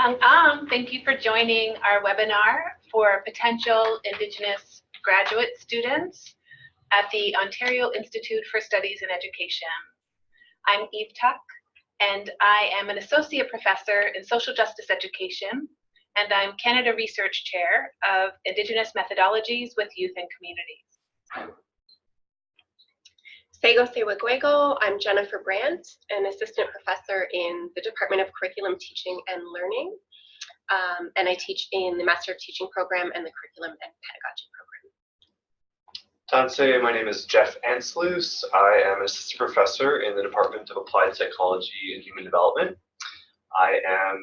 Thank you for joining our webinar for potential Indigenous graduate students at the Ontario Institute for Studies in Education. I'm Eve Tuck, and I am an Associate Professor in Social Justice Education, and I'm Canada Research Chair of Indigenous Methodologies with Youth and Communities. Sego Sewagwego, I'm Jennifer Brandt, an Assistant Professor in the Department of Curriculum Teaching and Learning, and I teach in the Master of Teaching program and the Curriculum and Pedagogy program. Tanse, my name is Jeff Anslus. I am an Assistant Professor in the Department of Applied Psychology and Human Development. I am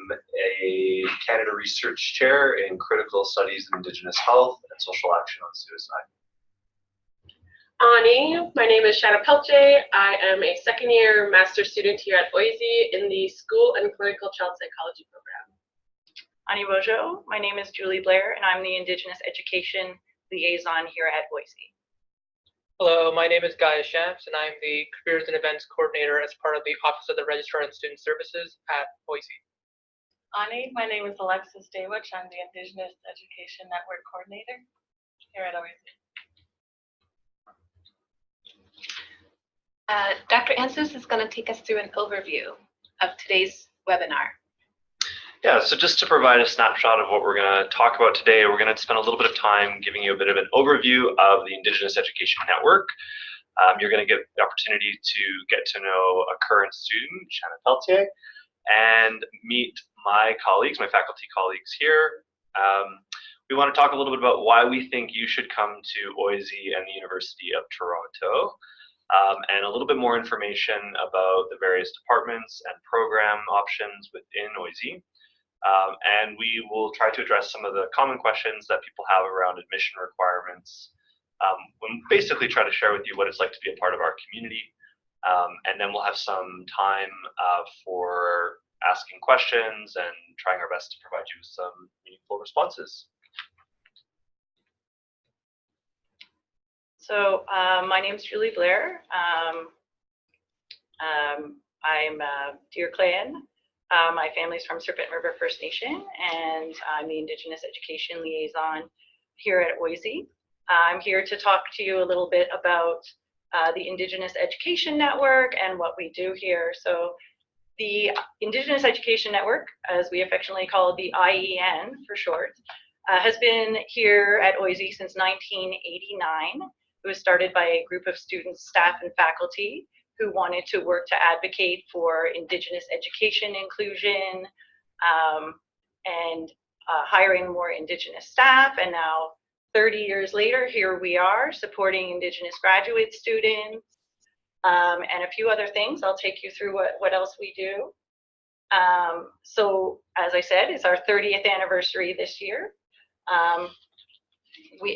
a Canada Research Chair in Critical Studies in Indigenous Health and Social Action on Suicide. Ani, my name is Shanna Pelche. I am a second-year master's student here at OISE in the School and Clinical Child Psychology program. Ani Bojo, my name is Julie Blair, and I'm the Indigenous Education Liaison here at OISE. Hello, my name is Guy Shamps, and I'm the Careers and Events Coordinator as part of the Office of the Registrar and Student Services at OISE. Ani, my name is Alexis Daywich. I'm the Indigenous Education Network Coordinator here at OISE. Dr. Anslus is going to take us through an overview of today's webinar. Yeah, so just to provide a snapshot of what we're going to talk about today, we're going to spend a little bit of time giving you a bit of an overview of the Indigenous Education Network. You're going to get the opportunity to get to know a current student, Shanna Peltier, and meet my colleagues, my faculty colleagues here. We want to talk a little bit about why we think you should come to OISE and the University of Toronto. And a little bit more information about the various departments and program options within OISE. And we will try to address some of the common questions that people have around admission requirements. We'll basically try to share with you what it's like to be a part of our community. And then we'll have some time for asking questions and trying our best to provide you with some meaningful responses. So my name is Julie Blair. I'm Deer Clan. My family's from Serpent River First Nation, and I'm the Indigenous Education Liaison here at OISE. I'm here to talk to you a little bit about the Indigenous Education Network and what we do here. So the Indigenous Education Network, as we affectionately call it, the IEN for short, has been here at OISE since 1989. It was started by a group of students, staff, and faculty who wanted to work to advocate for Indigenous education inclusion and hiring more Indigenous staff. And now, 30 years later, here we are supporting Indigenous graduate students and a few other things. I'll take you through what else we do. So, as I said, it's our 30th anniversary this year.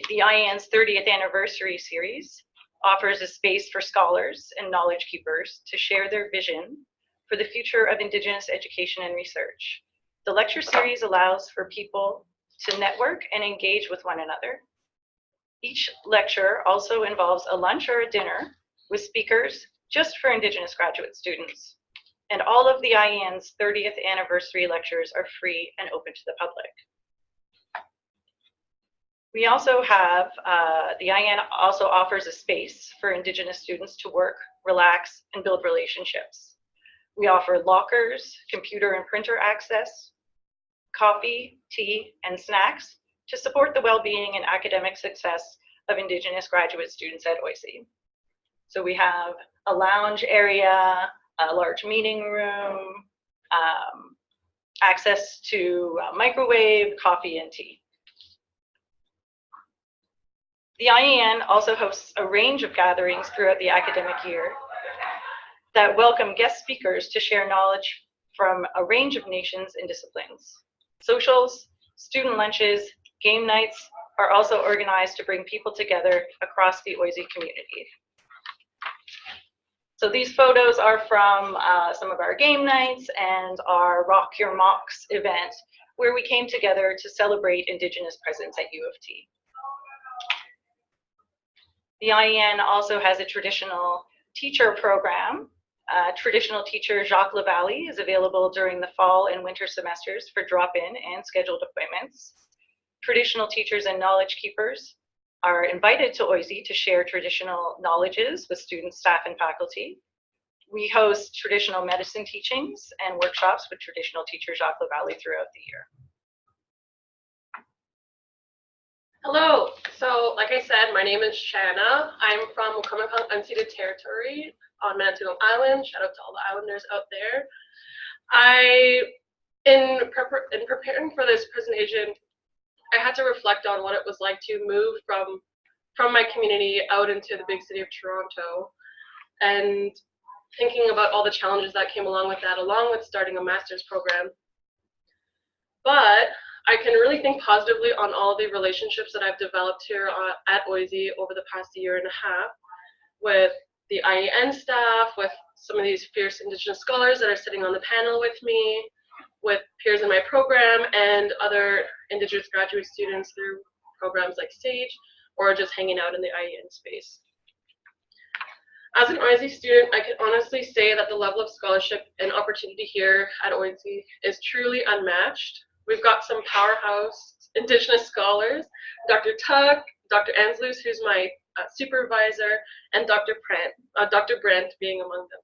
The IAN's 30th anniversary series offers a space for scholars and knowledge keepers to share their vision for the future of Indigenous education and research. The lecture series allows for people to network and engage with one another. Each lecture also involves a lunch or a dinner with speakers just for Indigenous graduate students. And all of the IAN's 30th anniversary lectures are free and open to the public. We also have, the IAN also offers a space for Indigenous students to work, relax, and build relationships. We offer lockers, computer and printer access, coffee, tea, and snacks to support the well-being and academic success of Indigenous graduate students at OISE. So we have a lounge area, a large meeting room, access to a microwave, coffee, and tea. The IAN also hosts a range of gatherings throughout the academic year that welcome guest speakers to share knowledge from a range of nations and disciplines. Socials, student lunches, game nights are also organized to bring people together across the OISE community. So these photos are from some of our game nights and our Rock Your Mocks event, where we came together to celebrate Indigenous presence at U of T. The IEN also has a traditional teacher program Traditional teacher Jacques Lavalley is available during the fall and winter semesters for drop-in and scheduled appointments. Traditional teachers and knowledge keepers are invited to OISE to share traditional knowledges with students, staff, and faculty. We host traditional medicine teachings and workshops with traditional teacher Jacques Lavalley throughout the year. Hello, so like I said, my name is Shanna. I'm from Wakamekong Unceded Territory on Manitoulin Island. Shout out to all the islanders out there. In preparing for this presentation, I had to reflect on what it was like to move from my community out into the big city of Toronto, and thinking about all the challenges that came along with that, along with starting a master's program. But I can really think positively on all the relationships that I've developed here at OISE over the past year and a half with the IEN staff, with some of these fierce Indigenous scholars that are sitting on the panel with me, with peers in my program and other Indigenous graduate students through programs like SAGE, or just hanging out in the IEN space. As an OISE student, I can honestly say that the level of scholarship and opportunity here at OISE is truly unmatched. We've got some powerhouse Indigenous scholars, Dr. Tuck, Dr. Anslus, who's my supervisor, and Dr. Brandt being among them.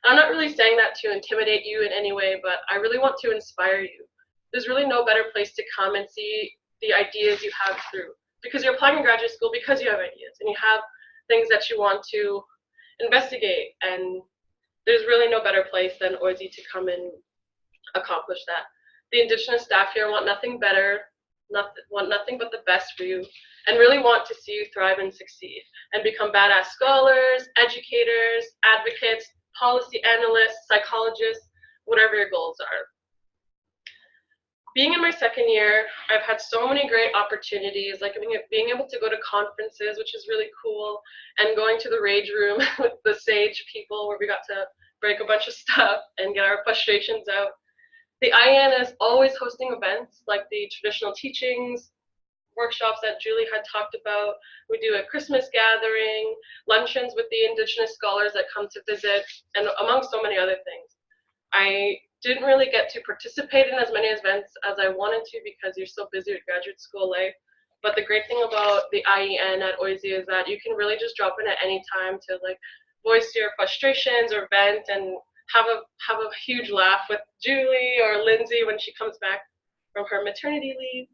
I'm not really saying that to intimidate you in any way, but I really want to inspire you. There's really no better place to come and see the ideas you have through, because you're applying in graduate school because you have ideas and you have things that you want to investigate, and there's really no better place than OISE to come and accomplish that. The Indigenous staff here want nothing better, want nothing but the best for you, and really want to see you thrive and succeed and become badass scholars, educators, advocates, policy analysts, psychologists, whatever your goals are. Being in my second year, I've had so many great opportunities, like being able to go to conferences, which is really cool, and going to the rage room with the SAGE people where we got to break a bunch of stuff and get our frustrations out. The IEN is always hosting events like the traditional teachings, workshops that Julie had talked about. We do a Christmas gathering, luncheons with the Indigenous scholars that come to visit, and among so many other things. I didn't really get to participate in as many events as I wanted to because you're so busy with graduate school life. But the great thing about the IEN at OISE is that you can really just drop in at any time to like voice your frustrations or vent and have a huge laugh with Julie or Lindsay when she comes back from her maternity leave.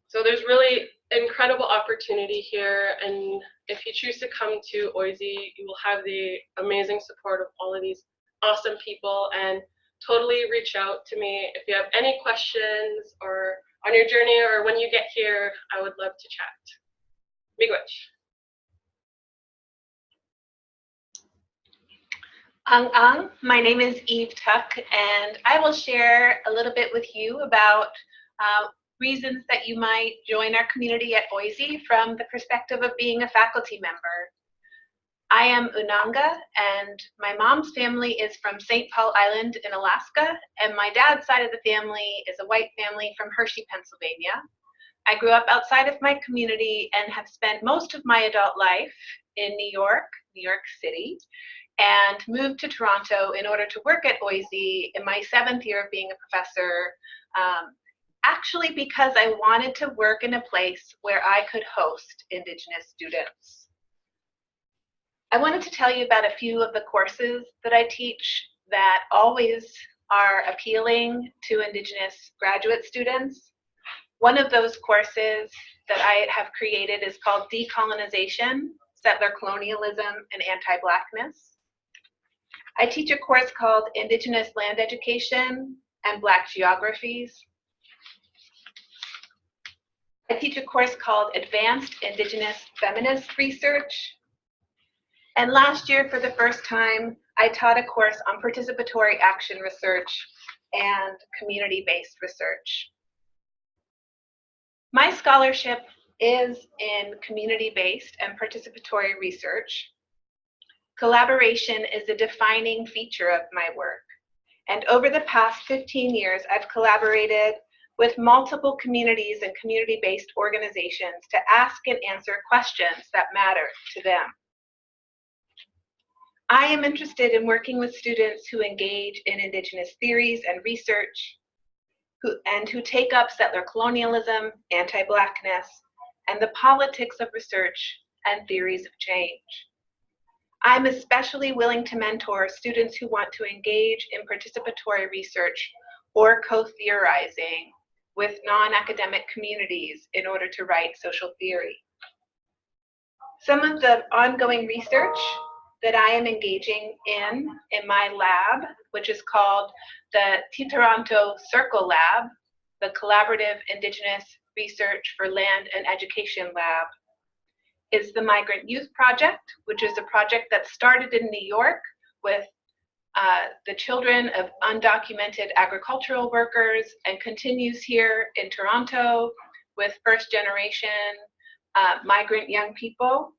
So there's really incredible opportunity here, and if you choose to come to OISE, you will have the amazing support of all of these awesome people, and totally reach out to me if you have any questions or on your journey or when you get here. I would love to chat. Miigwech. My name is Eve Tuck, and I will share a little bit with you about reasons that you might join our community at OISE from the perspective of being a faculty member. I am Unanga, and my mom's family is from St. Paul Island in Alaska, and my dad's side of the family is a white family from Hershey, Pennsylvania. I grew up outside of my community and have spent most of my adult life in New York City, and moved to Toronto in order to work at OISE in my 7th year of being a professor, actually because I wanted to work in a place where I could host Indigenous students. I wanted to tell you about a few of the courses that I teach that always are appealing to Indigenous graduate students. One of those courses that I have created is called Decolonization, Settler Colonialism, and Anti-Blackness. I teach a course called Indigenous Land Education and Black Geographies. I teach a course called Advanced Indigenous Feminist Research. And last year, for the first time, I taught a course on participatory action research and community-based research. My scholarship is in community-based and participatory research. Collaboration is a defining feature of my work. And over the past 15 years, I've collaborated with multiple communities and community-based organizations to ask and answer questions that matter to them. I am interested in working with students who engage in Indigenous theories and research, who take up settler colonialism, anti-Blackness, and the politics of research and theories of change. I'm especially willing to mentor students who want to engage in participatory research or co-theorizing with non-academic communities in order to write social theory. Some of the ongoing research that I am engaging in my lab, which is called the Toronto Circle Lab, the Collaborative Indigenous Research for Land and Education Lab, is the Migrant Youth Project, which is a project that started in New York with the children of undocumented agricultural workers and continues here in Toronto with first generation migrant young people.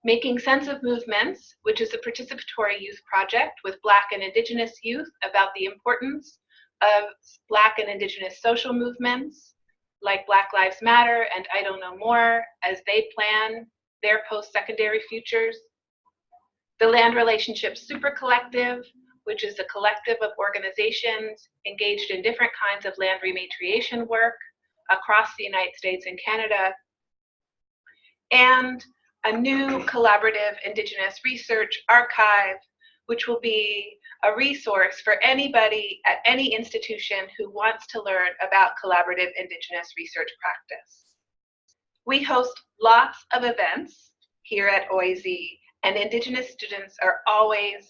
Making Sense of Movements, which is a participatory youth project with Black and Indigenous youth about the importance of Black and Indigenous social movements like Black Lives Matter and I Don't Know More as they plan their post-secondary futures. The Land Relationships Super Collective, which is a collective of organizations engaged in different kinds of land rematriation work across the United States and Canada. And a new collaborative Indigenous research archive, which will be a resource for anybody at any institution who wants to learn about collaborative Indigenous research practice. We host lots of events here at OISE, and Indigenous students are always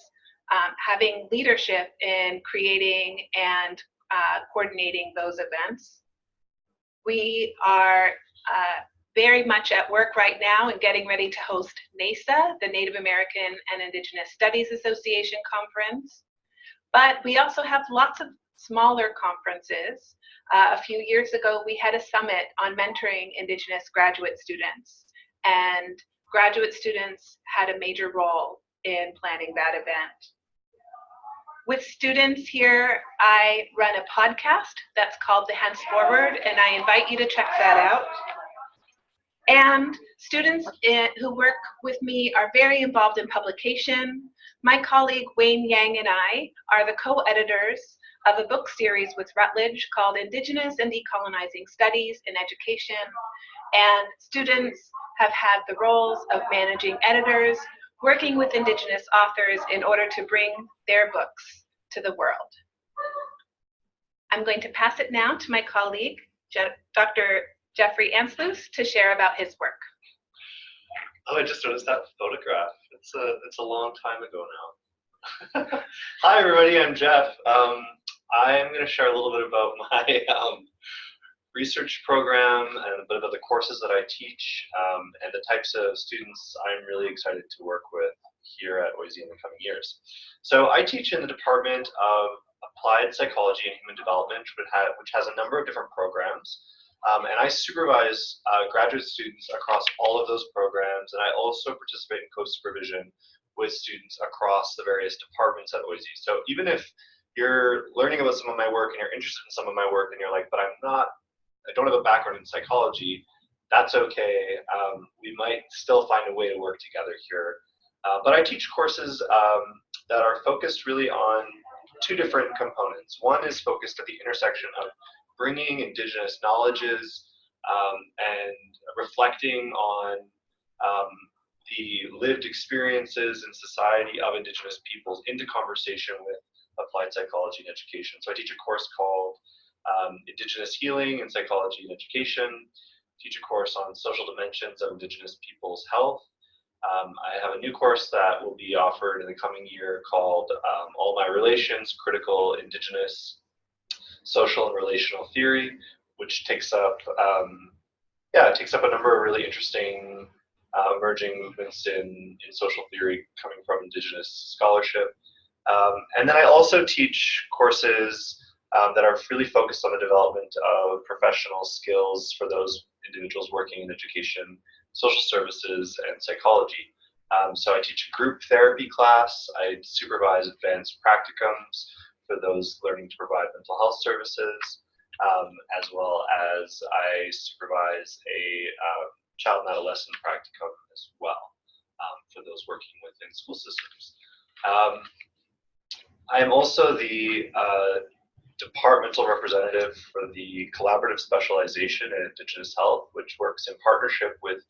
having leadership in creating and coordinating those events. We are very much at work right now and getting ready to host NASA, the Native American and Indigenous Studies Association Conference. But we also have lots of smaller conferences. A few years ago, we had a summit on mentoring Indigenous graduate students, and graduate students had a major role in planning that event. With students here, I run a podcast that's called The Henceforward, and I invite you to check that out. And students who work with me are very involved in publication. My colleague Wayne Yang and I are the co-editors of a book series with Routledge called Indigenous and Decolonizing Studies in Education. And students have had the roles of managing editors, working with Indigenous authors in order to bring their books to the world. I'm going to pass it now to my colleague, Dr. Jeffrey Anslus, to share about his work. Oh, I just noticed that photograph. It's a long time ago now. Hi, everybody. I'm Jeff. I'm going to share a little bit about my research program and a bit about the courses that I teach and the types of students I'm really excited to work with here at OISE in the coming years. So I teach in the Department of Applied Psychology and Human Development, which has a number of different programs. And I supervise graduate students across all of those programs, and I also participate in co-supervision with students across the various departments at OISE. So even if you're learning about some of my work and you're interested in some of my work and you're like, but I don't have a background in psychology, that's okay. We might still find a way to work together here. But I teach courses that are focused really on two different components. One is focused at the intersection of bringing Indigenous knowledges and reflecting on the lived experiences and society of Indigenous peoples into conversation with applied psychology and education. So I teach a course called Indigenous Healing and Psychology and Education. I teach a course on social dimensions of Indigenous peoples' health. I have a new course that will be offered in the coming year called All My Relations, Critical Indigenous Social and Relational Theory, which takes up a number of really interesting emerging movements in social theory coming from Indigenous scholarship. And then I also teach courses that are really focused on the development of professional skills for those individuals working in education, social services, and psychology. So I teach a group therapy class. I supervise advanced practicums for those learning to provide mental health services, as well as I supervise a child and adolescent practicum as well. for those working within school systems. I am also the departmental representative for the Collaborative Specialization in Indigenous Health, which works in partnership with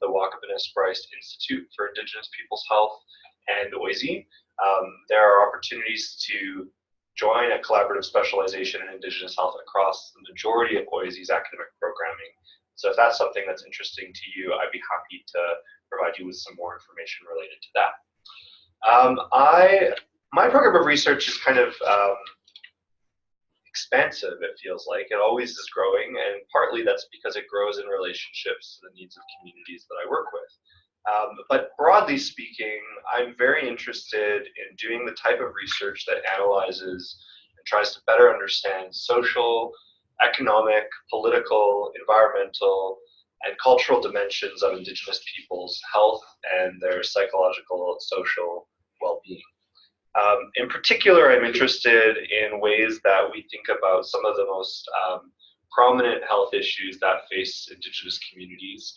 the Wakapanish Institute for Indigenous Peoples Health and OISE. There are opportunities to join a collaborative specialization in Indigenous health across the majority of OISE's academic programming. So if that's something that's interesting to you, I'd be happy to provide you with some more information related to that. My program of research is kind of expansive, it feels like. It always is growing, and partly that's because it grows in relationships to the needs of communities that I work with. But broadly speaking, I'm very interested in doing the type of research that analyzes and tries to better understand social, economic, political, environmental, and cultural dimensions of Indigenous peoples' health and their psychological and social well-being. In particular, I'm interested in ways that we think about some of the most prominent health issues that face Indigenous communities,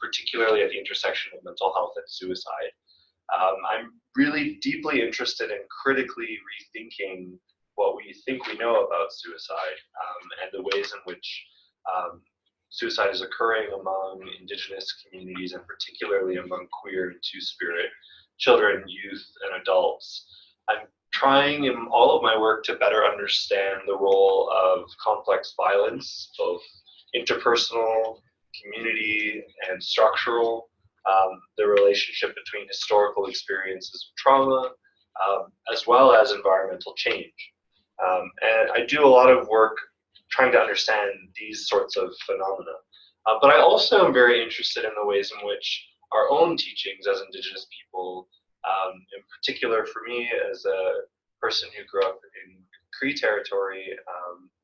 particularly at the intersection of mental health and suicide. I'm really deeply interested in critically rethinking what we think we know about suicide and the ways in which suicide is occurring among Indigenous communities, and particularly among queer and two-spirit children, youth, and adults. I'm trying in all of my work to better understand the role of complex violence, both interpersonal, community, and structural, the relationship between historical experiences of trauma, as well as environmental change. And I do a lot of work trying to understand these sorts of phenomena. But I also am very interested in the ways in which our own teachings as Indigenous people, in particular for me as a person who grew up in Cree territory,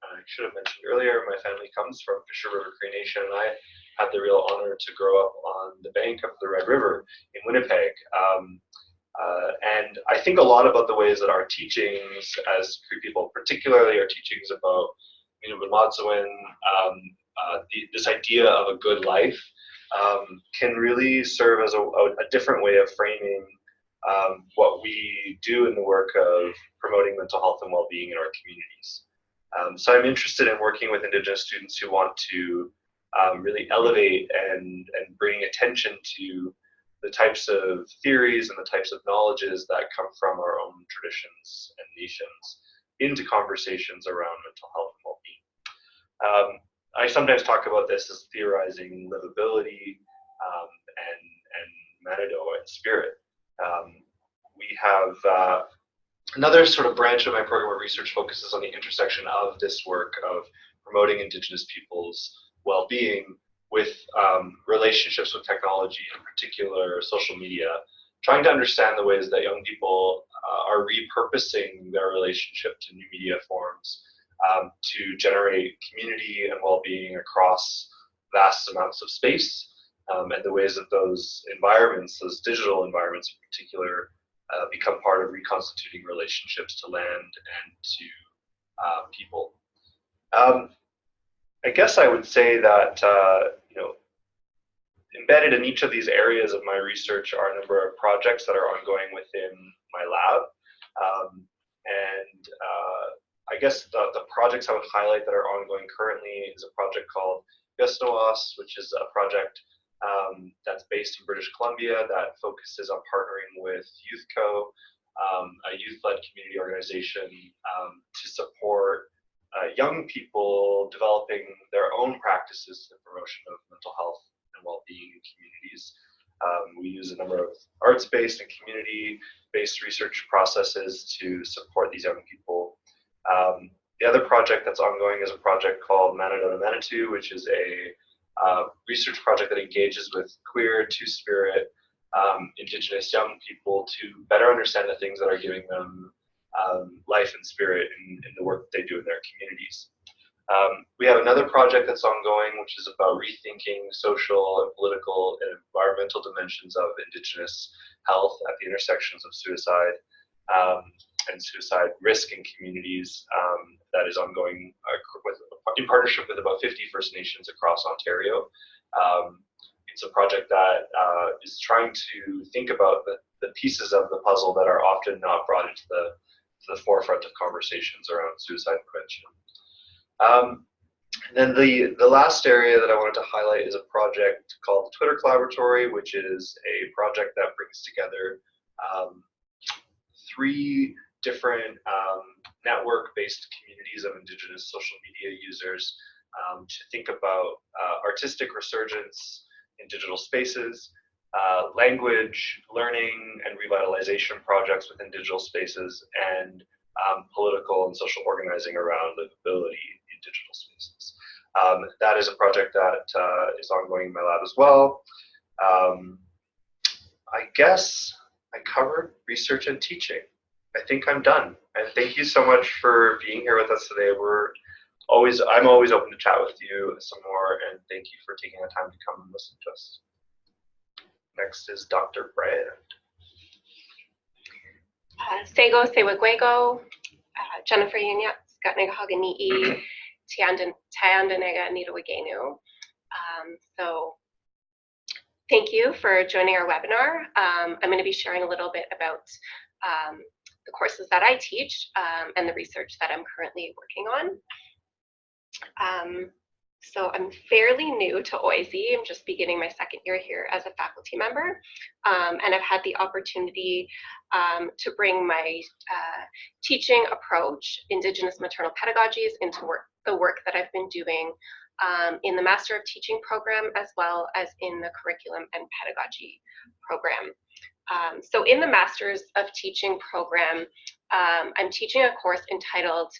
I should have mentioned earlier, my family comes from Fisher River Cree Nation, and I had the real honor to grow up on the bank of the Red River in Winnipeg. And I think a lot about the ways that our teachings as Cree people, particularly our teachings about this idea of a good life, can really serve as a different way of framing what we do in the work of promoting mental health and well-being in our communities. So I'm interested in working with Indigenous students who want to really elevate and bring attention to the types of theories and the types of knowledges that come from our own traditions and nations into conversations around mental health and well-being. I sometimes talk about this as theorizing livability and Manitoba and spirit. We have another sort of branch of my program of research focuses on the intersection of this work of promoting Indigenous peoples' well-being with relationships with technology, in particular social media, trying to understand the ways that young people are repurposing their relationship to new media forms to generate community and well-being across vast amounts of space, and the ways that those environments, those digital environments in particular, become part of reconstituting relationships to land and to people. I guess I would say that embedded in each of these areas of my research are a number of projects that are ongoing within my lab. I guess the projects I would highlight that are ongoing currently is a project called Gusnoas, which is a project that's based in British Columbia that focuses on partnering with YouthCo, a youth-led community organization to support young people developing their own practices in the promotion of mental health and well-being in communities. We use a number of arts-based and community-based research processes to support these young people. The other project that's ongoing is a project called Manitoba Manitou, which is a research project that engages with queer, two-spirit, Indigenous young people to better understand the things that are giving them life and spirit in the work that they do in their communities. We have another project that's ongoing, which is about rethinking social and political and environmental dimensions of Indigenous health at the intersections of suicide and suicide risk in communities. That is ongoing in partnership with about 50 First Nations across Ontario. It's a project that is trying to think about the pieces of the puzzle that are often not brought into the forefront of conversations around suicide prevention. And then the last area that I wanted to highlight is a project called the Twitter Collaboratory, which is a project that brings together 3 different network-based communities of Indigenous social media users to think about artistic resurgence in digital spaces, language, learning, and revitalization projects within digital spaces, and political and social organizing around livability in digital spaces. That is a project that is ongoing in my lab as well. I guess I covered research and teaching. I think I'm done. And thank you so much for being here with us today. I'm always open to chat with you some more, and thank you for taking the time to come and listen to us. Next is Dr. Brand. Sego, Sewagwego, Jennifer Yunyat, Skatnegahoganii, Tiandanega Nidawagenu. So thank you for joining our webinar. I'm going to be sharing a little bit about the courses that I teach and the research that I'm currently working on. So I'm fairly new to OISE. I'm just beginning my 2nd year here as a faculty member, and I've had the opportunity to bring my teaching approach, Indigenous maternal pedagogies, into the work that I've been doing in the Master of Teaching program, as well as in the Curriculum and Pedagogy program. So in the Masters of Teaching program, I'm teaching a course entitled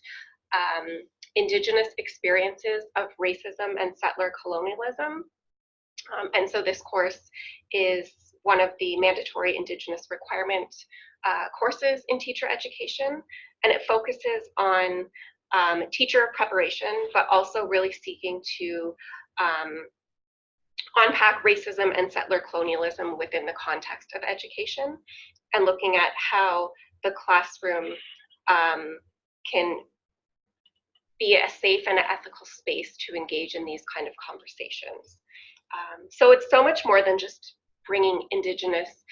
Indigenous Experiences of Racism and Settler Colonialism. And so this course is one of the mandatory Indigenous requirement courses in teacher education, and it focuses on teacher preparation, but also really seeking to unpack racism and settler colonialism within the context of education, and looking at how the classroom can be a safe and ethical space to engage in these kind of conversations. So it's so much more than just bringing Indigenous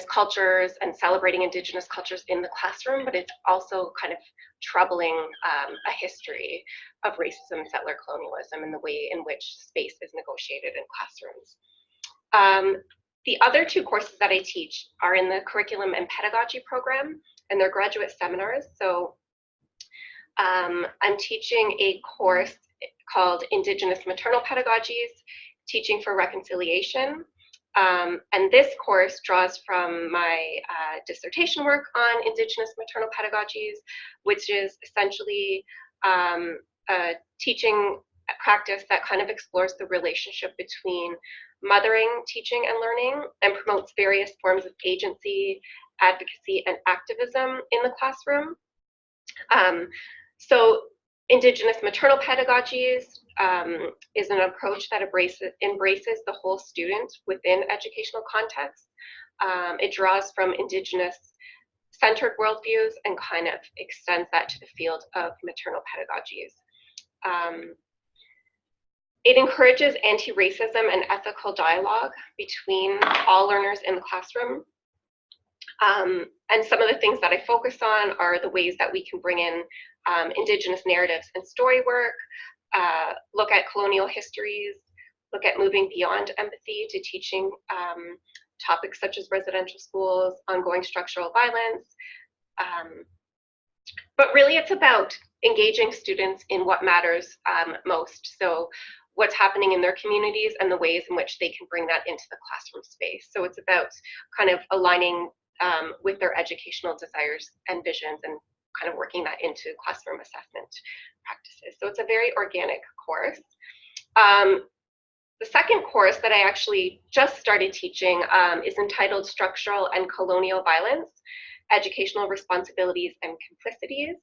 cultures and celebrating Indigenous cultures in the classroom, but it's also kind of troubling a history of racism and settler colonialism and the way in which space is negotiated in classrooms. The other 2 courses that I teach are in the Curriculum and Pedagogy program, and they're graduate seminars. So I'm teaching a course called Indigenous Maternal Pedagogies, Teaching for Reconciliation. And this course draws from my dissertation work on Indigenous maternal pedagogies, which is essentially a teaching practice that kind of explores the relationship between mothering, teaching, and learning, and promotes various forms of agency, advocacy, and activism in the classroom. So Indigenous maternal pedagogies is an approach that embraces the whole student within educational context. It draws from Indigenous-centered worldviews and kind of extends that to the field of maternal pedagogies. It encourages anti-racism and ethical dialogue between all learners in the classroom. And some of the things that I focus on are the ways that we can bring in Indigenous narratives and story work, look at colonial histories, look at moving beyond empathy to teaching topics such as residential schools, ongoing structural violence. But really it's about engaging students in what matters most. So what's happening in their communities and the ways in which they can bring that into the classroom space. So it's about kind of aligning with their educational desires and visions and kind of working that into classroom assessment practices. So it's a very organic course. The second course that I actually just started teaching is entitled Structural and Colonial Violence, Educational Responsibilities and Complicities.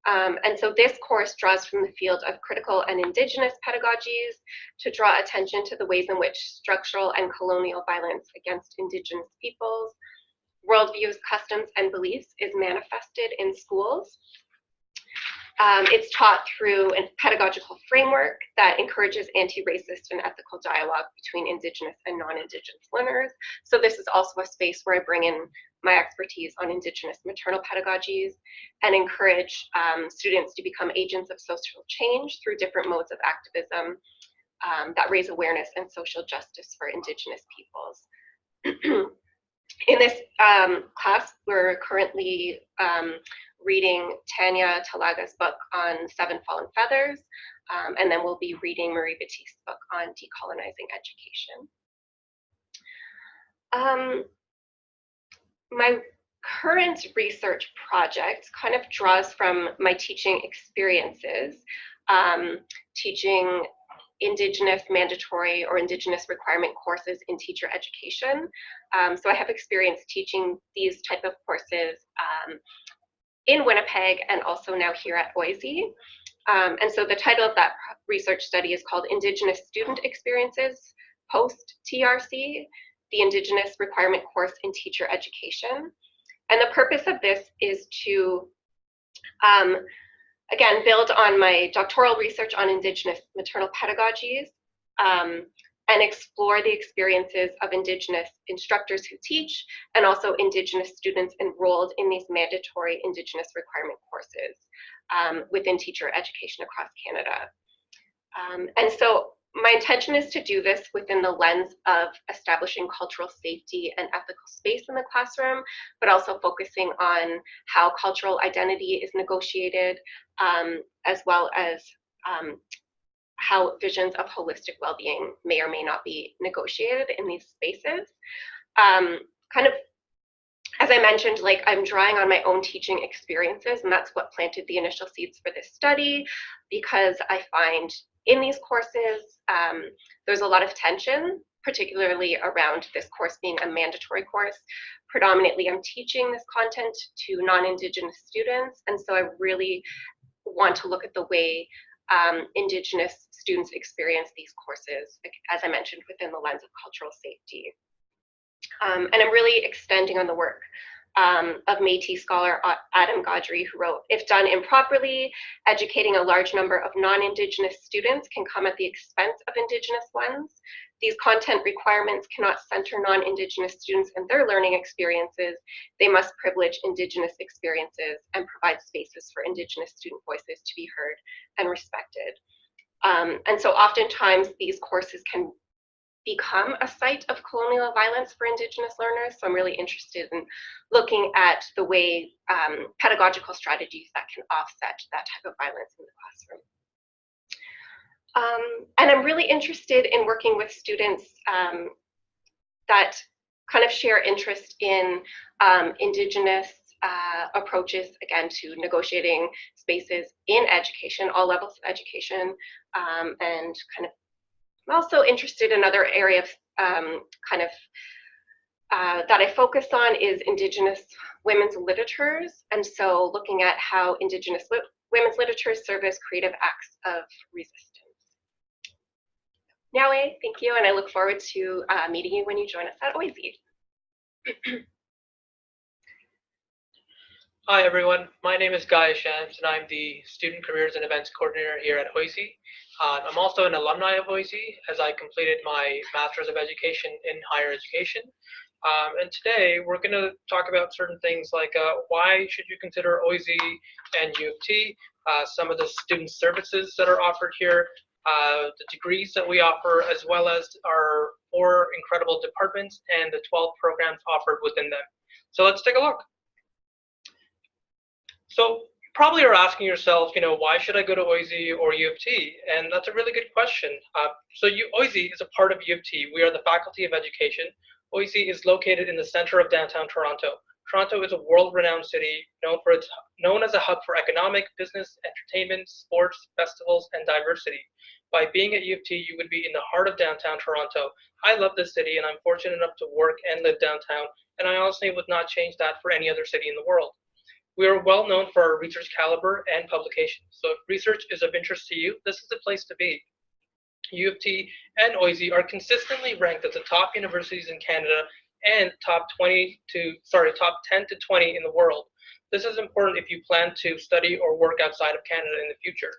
And so this course draws from the field of critical and Indigenous pedagogies to draw attention to the ways in which structural and colonial violence against Indigenous peoples, worldviews, customs, and beliefs is manifested in schools. It's taught through a pedagogical framework that encourages anti-racist and ethical dialogue between Indigenous and non-Indigenous learners. So this is also a space where I bring in my expertise on Indigenous maternal pedagogies and encourage students to become agents of social change through different modes of activism that raise awareness and social justice for Indigenous peoples. In this class, we're currently reading Tanya Talaga's book on Seven Fallen Feathers, and then we'll be reading Marie Batiste's book on decolonizing education. My current research project kind of draws from my teaching experiences, teaching Indigenous mandatory or Indigenous requirement courses in teacher education. So I have experience teaching these type of courses in Winnipeg and also now here at OISE. And so the title of that research study is called Indigenous Student Experiences Post-TRC, the Indigenous Requirement Course in Teacher Education. And the purpose of this is to again, build on my doctoral research on Indigenous maternal pedagogies and explore the experiences of Indigenous instructors who teach and also Indigenous students enrolled in these mandatory Indigenous requirement courses within teacher education across Canada. And so my intention is to do this within the lens of establishing cultural safety and ethical space in the classroom, but also focusing on how cultural identity is negotiated, as well as how visions of holistic well-being may or may not be negotiated in these spaces. Kind of, as I mentioned, like I'm drawing on my own teaching experiences, and that's what planted the initial seeds for this study, because I find in these courses, there's a lot of tension, particularly around this course being a mandatory course. Predominantly, I'm teaching this content to non-Indigenous students, and so I really want to look at the way Indigenous students experience these courses, as I mentioned, within the lens of cultural safety. And I'm really extending on the work of Métis scholar Adam Gaudry, who wrote, "If done improperly, educating a large number of non-Indigenous students can come at the expense of Indigenous ones. These content requirements cannot center non-Indigenous students and their learning experiences. They must privilege Indigenous experiences and provide spaces for Indigenous student voices to be heard and respected." And so oftentimes these courses can become a site of colonial violence for Indigenous learners. So I'm really interested in looking at the way pedagogical strategies that can offset that type of violence in the classroom. And I'm really interested in working with students that kind of share interest in Indigenous approaches, again, to negotiating spaces in education, all levels of education, and kind of I'm also interested in another area of that I focus on is Indigenous women's literatures. And so looking at how Indigenous women's literatures serve as creative acts of resistance. Nyawe, thank you, and I look forward to meeting you when you join us at OISE. Hi everyone, my name is Guy Shams and I'm the Student Careers and Events Coordinator here at OISE. I'm also an alumni of OISE as I completed my Master's of Education in Higher Education. And today we're going to talk about certain things like why should you consider OISE and U of T, some of the student services that are offered here, the degrees that we offer, as well as our 4 incredible departments and the 12 programs offered within them. So let's take a look. So you probably are asking yourself, why should I go to OISE or U of T? And that's a really good question. OISE is a part of U of T. We are the Faculty of Education. OISE is located in the center of downtown Toronto. Toronto is a world-renowned city known as a hub for economic, business, entertainment, sports, festivals, and diversity. By being at U of T, you would be in the heart of downtown Toronto. I love this city, and I'm fortunate enough to work and live downtown, and I honestly would not change that for any other city in the world. We are well known for our research caliber and publications. So if research is of interest to you, this is the place to be. U of T and OISE are consistently ranked as the top universities in Canada and top 10 to 20 in the world. This is important if you plan to study or work outside of Canada in the future.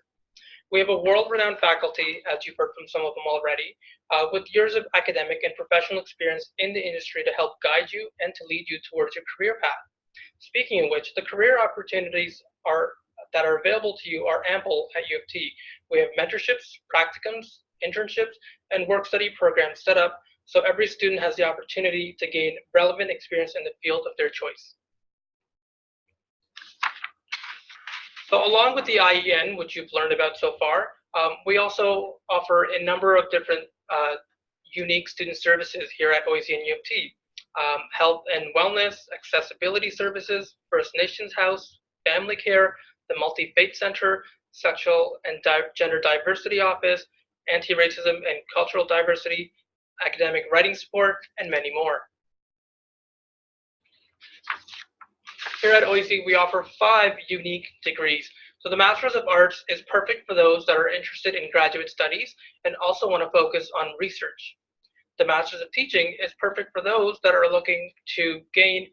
We have a world-renowned faculty, as you've heard from some of them already, with years of academic and professional experience in the industry to help guide you and to lead you towards your career path. Speaking of which, the career opportunities that are available to you are ample at U of T. We have mentorships, practicums, internships, and work-study programs set up so every student has the opportunity to gain relevant experience in the field of their choice. So along with the IEN, which you've learned about so far, we also offer a number of different unique student services here at OISE and U of T. Health and wellness, accessibility services, First Nations House, family care, the Multi-Faith Center, Sexual and Gender Diversity Office, Anti-Racism and Cultural Diversity, academic writing support, and many more. Here at OISE, we offer 5 unique degrees. So the Master's of Arts is perfect for those that are interested in graduate studies and also want to focus on research. The Master's of Teaching is perfect for those that are looking to gain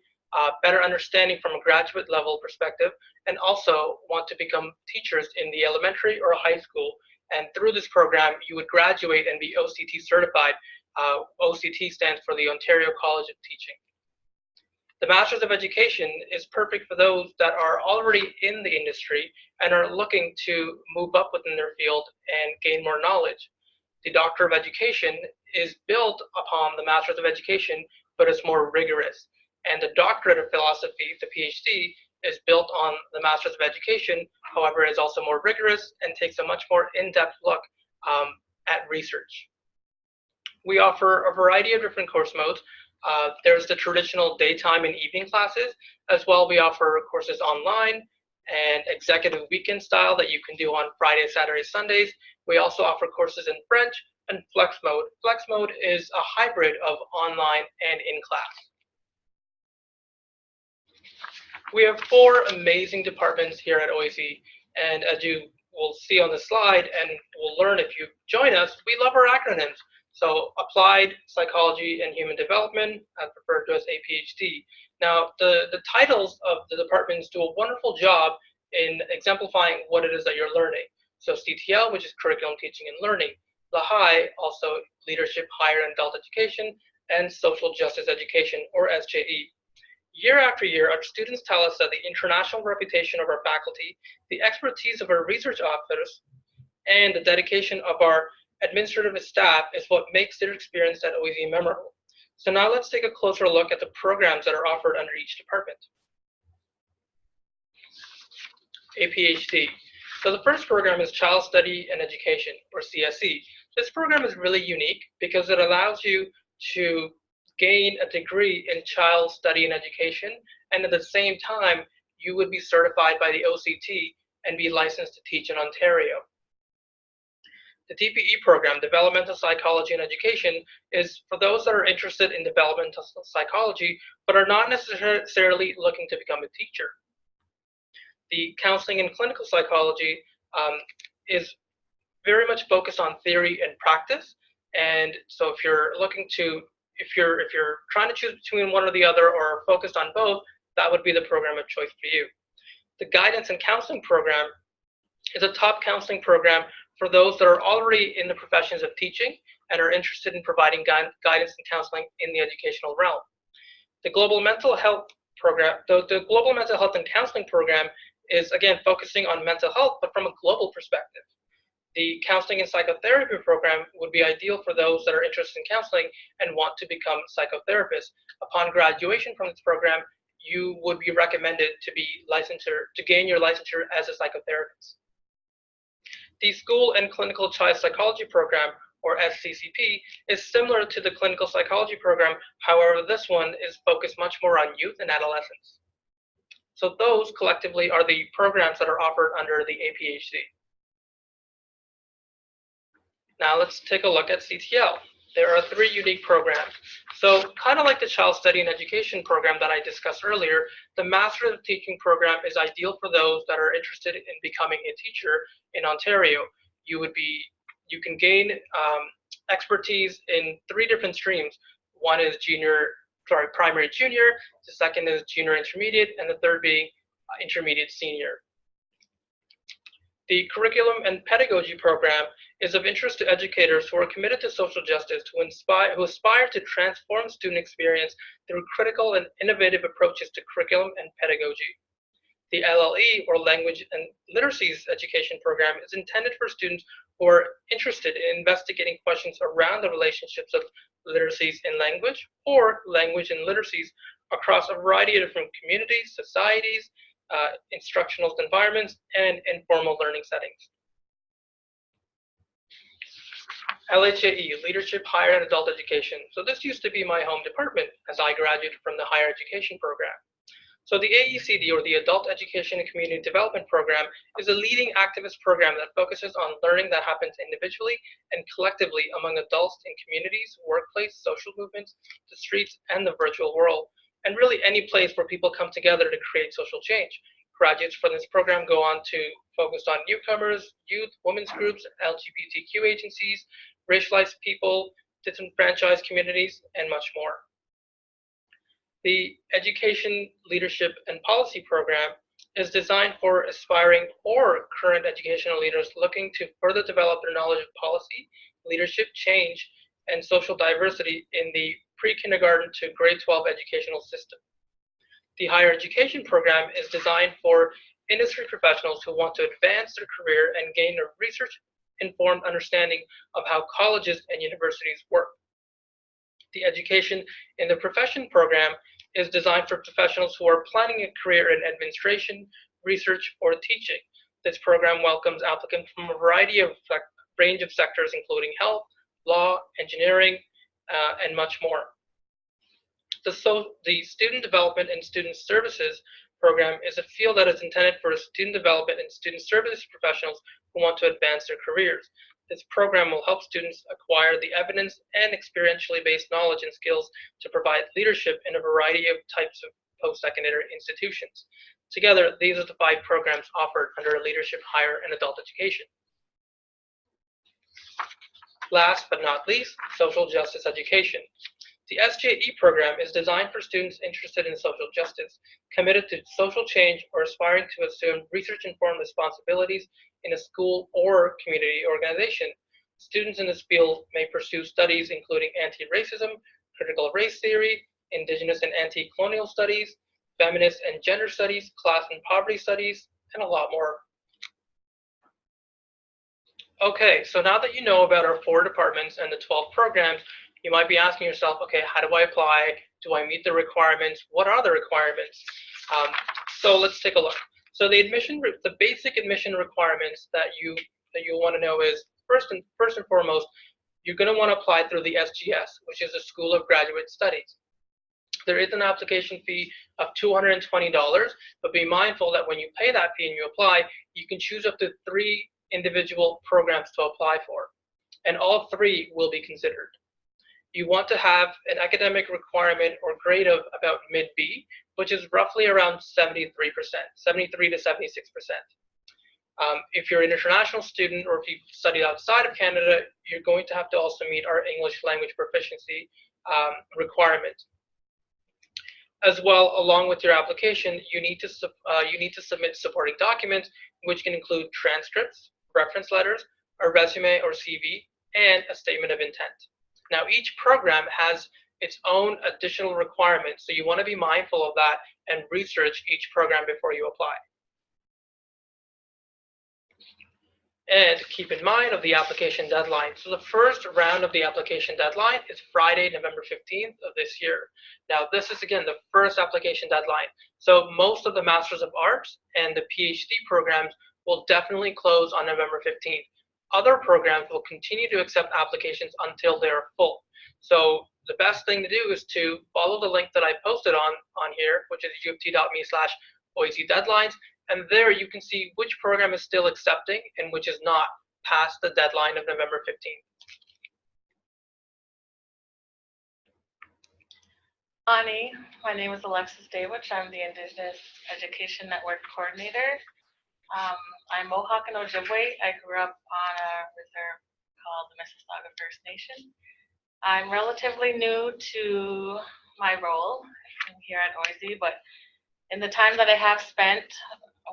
better understanding from a graduate level perspective and also want to become teachers in the elementary or high school. And through this program, you would graduate and be OCT certified. OCT stands for the Ontario College of Teaching. The Master's of Education is perfect for those that are already in the industry and are looking to move up within their field and gain more knowledge. The Doctor of Education is built upon the Master's of Education, but it's more rigorous. And the Doctorate of Philosophy, the PhD, is built on the Master's of Education, however, is also more rigorous and takes a much more in-depth look at research. We offer a variety of different course modes. There's the traditional daytime and evening classes. As well, we offer courses online and executive weekend style that you can do on Fridays, Saturdays, Sundays. We also offer courses in French and flex mode. Flex mode is a hybrid of online and in class. We have 4 amazing departments here at OISE, and as you will see on the slide and will learn if you join us, we love our acronyms. So Applied Psychology and Human Development, referred to as APHD. Now, the titles of the departments do a wonderful job in exemplifying what it is that you're learning. So CTL, which is Curriculum, Teaching, and Learning. LHAE, also Leadership, Higher and Adult Education, and Social Justice Education, or SJE. Year after year, our students tell us that the international reputation of our faculty, the expertise of our research office, and the dedication of our administrative staff is what makes their experience at OISE memorable. So now let's take a closer look at the programs that are offered under each department. APHD. So the first program is Child Study and Education, or CSE. This program is really unique because it allows you to gain a degree in child study and education, and at the same time, you would be certified by the OCT and be licensed to teach in Ontario. The DPE program, Developmental Psychology and Education, is for those that are interested in developmental psychology, but are not necessarily looking to become a teacher. The Counseling and Clinical Psychology is very much focused on theory and practice, and so if you're looking to if you're trying to choose between one or the other or are focused on both, that would be the program of choice for you. The Guidance and Counseling program is a top counseling program for those that are already in the professions of teaching and are interested in providing guidance and counseling in the educational realm. The Global Mental Health program, the Global Mental Health and Counseling program is again focusing on mental health, but from a global perspective. The Counseling and Psychotherapy program would be ideal for those that are interested in counseling and want to become psychotherapists. Upon graduation from this program, you would be recommended to gain your licensure as a psychotherapist. The School and Clinical Child Psychology program, or SCCP, is similar to the Clinical Psychology program. However, this one is focused much more on youth and adolescents. So those collectively are the programs that are offered under the APHD. Now let's take a look at CTL. There are 3 unique programs. So kind of like the Child Study and Education program that I discussed earlier, the Master of Teaching program is ideal for those that are interested in becoming a teacher in Ontario. You can gain expertise in 3 different streams. One is primary junior, the second is junior intermediate, and the third being intermediate senior. The Curriculum and Pedagogy program is of interest to educators who are committed to social justice, who aspire to transform student experience through critical and innovative approaches to curriculum and pedagogy. The LLE, or Language and Literacies Education program, is intended for students who are interested in investigating questions around the relationships of literacies in language or language and literacies across a variety of different communities, societies, instructional environments, and informal learning settings. LHAE, Leadership, Higher and Adult Education. So this used to be my home department as I graduated from the higher education program. So the AECD, or the Adult Education and Community Development Program, is a leading activist program that focuses on learning that happens individually and collectively among adults in communities, workplace, social movements, the streets, and the virtual world, and really any place where people come together to create social change. Graduates from this program go on to focus on newcomers, youth, women's groups, LGBTQ agencies, racialized people, disenfranchised communities, and much more. The Education, Leadership, and Policy program is designed for aspiring or current educational leaders looking to further develop their knowledge of policy, leadership, change, and social diversity in the pre-kindergarten to grade 12 educational system. The Higher Education program is designed for industry professionals who want to advance their career and gain a research-informed understanding of how colleges and universities work. The Education in the Profession program is designed for professionals who are planning a career in administration, research, or teaching. This program welcomes applicants from a range of sectors, including health, law, engineering, and much more. The Student Development and Student Services program is a field that is intended for student development and student services professionals who want to advance their careers. This program will help students acquire the evidence and experientially based knowledge and skills to provide leadership in a variety of types of post-secondary institutions. Together, these are the 5 programs offered under Leadership, Higher, and Adult Education. Last but not least, Social Justice Education. The SJE program is designed for students interested in social justice, committed to social change, or aspiring to assume research-informed responsibilities in a school or community organization. Students in this field may pursue studies including anti-racism, critical race theory, Indigenous and anti-colonial studies, feminist and gender studies, class and poverty studies, and a lot more. Okay, so now that you know about our 4 departments and the 12 programs, you might be asking yourself, okay, how do I apply? Do I meet the requirements? What are the requirements? So let's take a look. So the basic admission requirements that you want to know is first and foremost, you're going to want to apply through the SGS, which is the School of Graduate Studies. There is an application fee of $220, but be mindful that when you pay that fee and you apply, you can choose up to 3 individual programs to apply for, and all 3 will be considered. You want to have an academic requirement or grade of about mid-B, which is roughly around 73%, 73 to 76%. If you're an international student or if you've studied outside of Canada, you're going to have to also meet our English language proficiency requirement. As well, along with your application, you need to submit supporting documents, which can include transcripts, reference letters, a resume or CV, and a statement of intent. Now, each program has its own additional requirements, so you want to be mindful of that and research each program before you apply. And keep in mind of the application deadline. So the first round of the application deadline is Friday, November 15th of this year. Now, this is, again, the first application deadline. So most of the Masters of Arts and the PhD programs will definitely close on November 15th. Other programs will continue to accept applications until they are full. So the best thing to do is to follow the link that I posted on here, which is uft.me/OISE deadlines, and there you can see which program is still accepting and which is not past the deadline of November 15th. Ani, my name is Alexis Daywich. I'm the Indigenous Education Network Coordinator. I'm Mohawk and Ojibwe. I grew up on a reserve called the Mississauga First Nation. I'm relatively new to my role here at OISE, but In the time that I have spent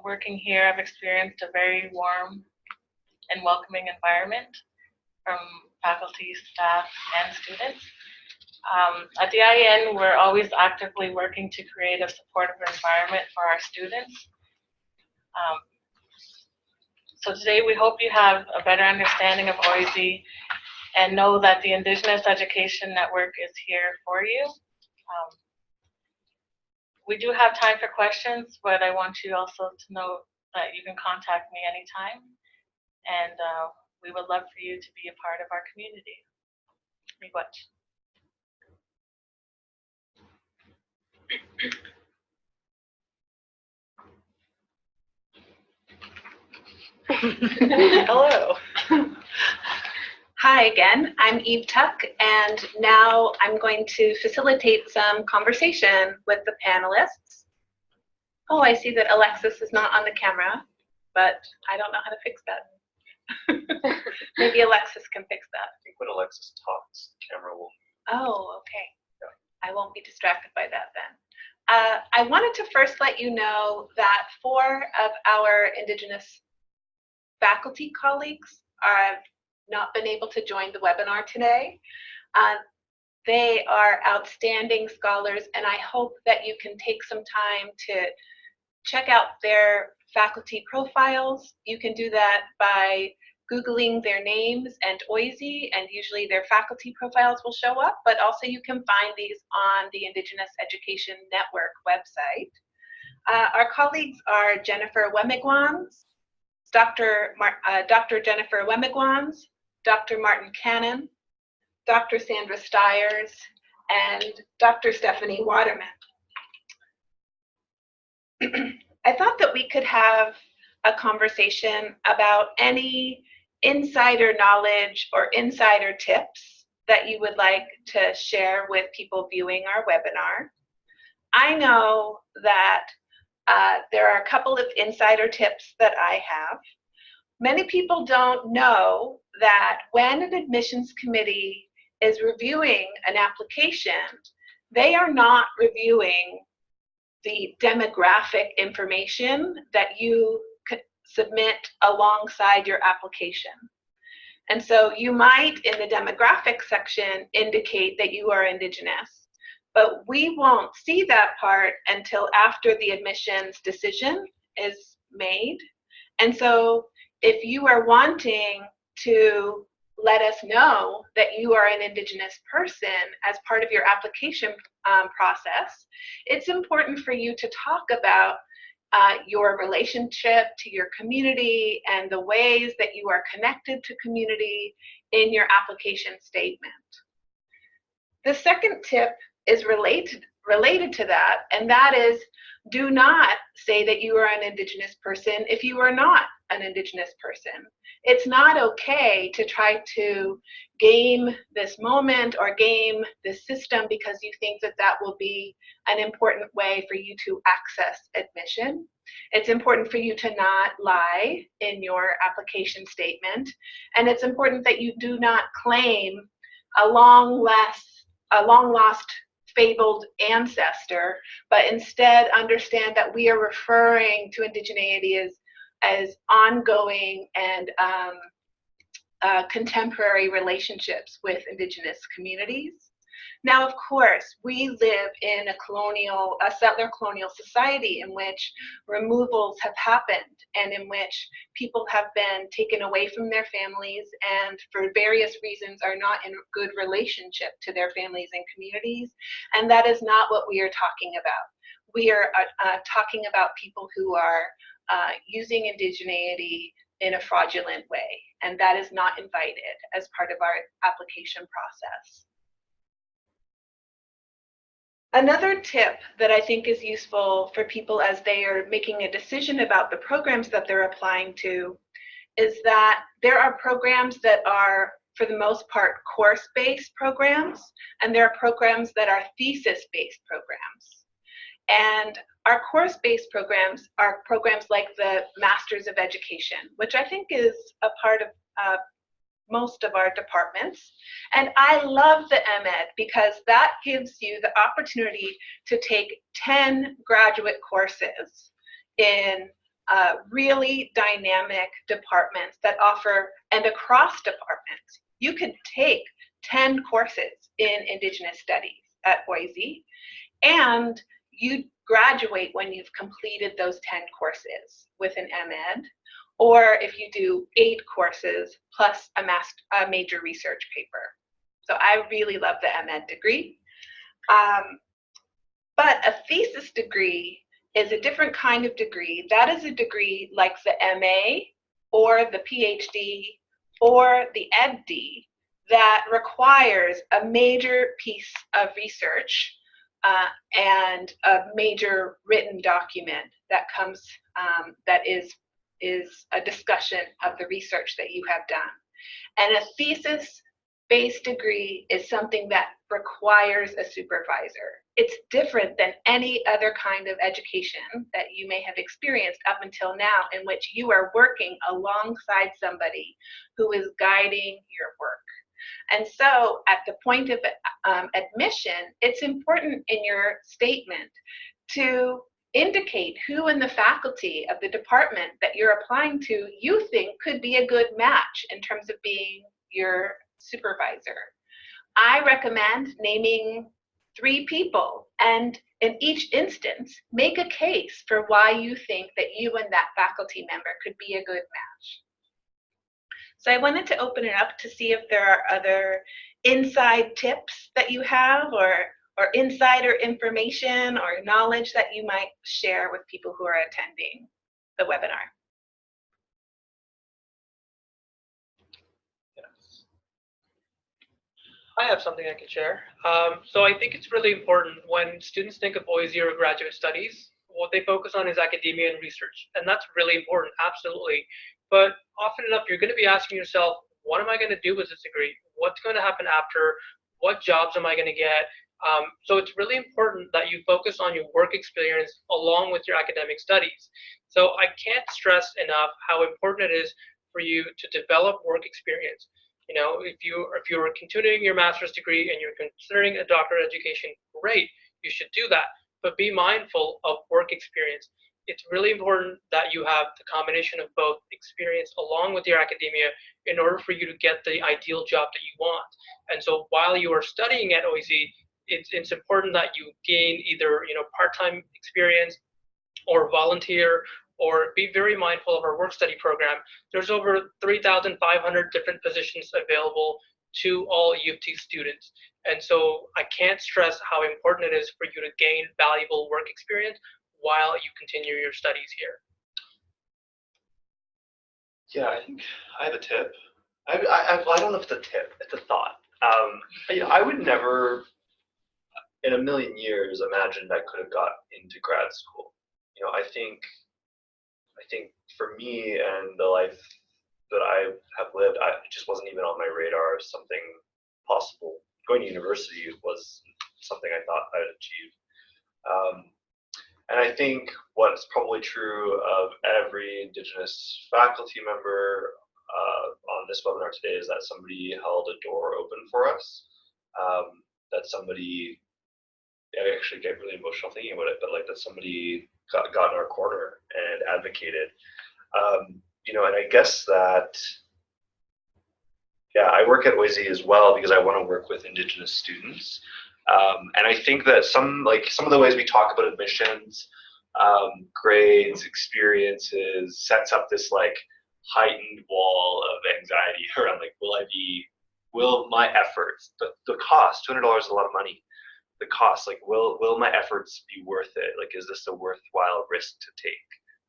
working here, I've experienced a very warm and welcoming environment from faculty, staff, and students. At the IEN, we're always actively working to create a supportive environment for our students. So today we hope you have a better understanding of OISE and know that the Indigenous Education Network is here for you. We do have time for questions, but I want you also to know that you can contact me anytime, and we would love for you to be a part of our community. Miigwech. Hello. Hi again, I'm Eve Tuck, and now I'm going to facilitate some conversation with the panelists. Oh, I see that Alexis is not on the camera, but I don't know how to fix that. Maybe Alexis can fix that. I think when Alexis talks, the camera will. Oh, okay. I won't be distracted by that then. I wanted to first let you know that 4 of our Indigenous faculty colleagues have not been able to join the webinar today. They are outstanding scholars, and I hope that you can take some time to check out their faculty profiles. You can do that by Googling their names and OISE, and usually their faculty profiles will show up, but also you can find these on the Indigenous Education Network website. Our colleagues are Jennifer Wemigwans, Dr. Jennifer Wemigwans, Dr. Martin Cannon, Dr. Sandra Stiers, and Dr. Stephanie Waterman. I thought that we could have a conversation about any insider knowledge or insider tips that you would like to share with people viewing our webinar. I know that there are a couple of insider tips that I have. Many people don't know that when an admissions committee is reviewing an application, they are not reviewing the demographic information that you could submit alongside your application. And so you might, in the demographic section, indicate that you are Indigenous, but we won't see that part until after the admissions decision is made. And so if you are wanting to let us know that you are an Indigenous person as part of your application process, it's important for you to talk about your relationship to your community and the ways that you are connected to community in your application statement. The second tip is related to that, and that is, do not say that you are an Indigenous person if you are not an Indigenous person. It's not okay to try to game this moment or game this system because you think that that will be an important way for you to access admission. It's important for you to not lie in your application statement, and it's important that you do not claim a long lost fabled ancestor, but instead understand that we are referring to indigeneity as ongoing and contemporary relationships with Indigenous communities. Now, of course, we live in a settler colonial society in which removals have happened and in which people have been taken away from their families and for various reasons are not in good relationship to their families and communities. And that is not what we are talking about. We are talking about people who are using indigeneity in a fraudulent way, and that is not invited as part of our application process. Another tip that I think is useful for people as they are making a decision about the programs that they're applying to is that there are programs that are, for the most part, course-based programs, and there are programs that are thesis-based programs. And our course-based programs are programs like the Masters of Education, which I think is a part of most of our departments. And I love the MEd because that gives you the opportunity to take 10 graduate courses in really dynamic departments that offer, and across departments. You could take 10 courses in Indigenous Studies at OISE, and you graduate when you've completed those 10 courses with an MEd, or if you do 8 courses plus a major research paper. So I really love the MEd degree. But a thesis degree is a different kind of degree. That is a degree like the MA or the PhD or the EdD that requires a major piece of research and a major written document that comes, that is a discussion of the research that you have done. And a thesis-based degree is something that requires a supervisor. It's different than any other kind of education that you may have experienced up until now, in which you are working alongside somebody who is guiding your work. And so at the point of admission, it's important in your statement to indicate who in the faculty of the department that you're applying to you think could be a good match in terms of being your supervisor. I recommend naming 3 people, and in each instance, make a case for why you think that you and that faculty member could be a good match. So I wanted to open it up to see if there are other inside tips that you have, or insider information or knowledge that you might share with people who are attending the webinar. Yes. I have something I can share. So I think it's really important when students think of OISE or graduate studies, what they focus on is academia and research. And that's really important, absolutely. But often enough, you're going to be asking yourself, what am I going to do with this degree? What's going to happen after? What jobs am I going to get? So it's really important that you focus on your work experience along with your academic studies. So I can't stress enough how important it is for you to develop work experience. You know, if you're continuing your master's degree and you're considering a doctorate education, great, you should do that. But be mindful of work experience. It's really important that you have the combination of both experience along with your academia in order for you to get the ideal job that you want. And so while you are studying at OISE, it's important that you gain either part-time experience or volunteer, or be very mindful of our work study program. There's over 3,500 different positions available to all U of T students. And so I can't stress how important it is for you to gain valuable work experience while you continue your studies here. Yeah, I think I have a tip. I don't know if it's a tip, it's a thought. I would never in a million years imagine I could have got into grad school. I think for me and the life that I have lived, it just wasn't even on my radar as something possible. Going to university was something I thought I'd achieve. And I think what's probably true of every Indigenous faculty member on this webinar today is that somebody held a door open for us, that somebody, I actually get really emotional thinking about it, but like that somebody got in our corner and advocated. And I guess that, yeah, I work at OISE as well because I want to work with Indigenous students. And I think that some of the ways we talk about admissions, grades, experiences, sets up this like heightened wall of anxiety around like, will my efforts, the cost, $200 is a lot of money. The cost, like, will my efforts be worth it? Like, is this a worthwhile risk to take?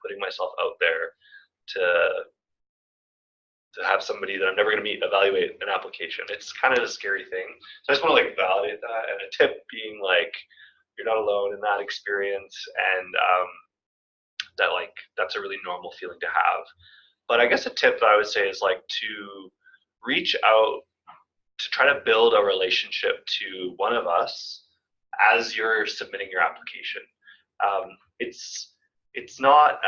Putting myself out there to have somebody that I'm never going to meet evaluate an application. It's kind of a scary thing. So I just want to like validate that, and a tip being like, you're not alone in that experience, and that's a really normal feeling to have. But I guess a tip that I would say is like to reach out, to try to build a relationship to one of us as you're submitting your application. It's not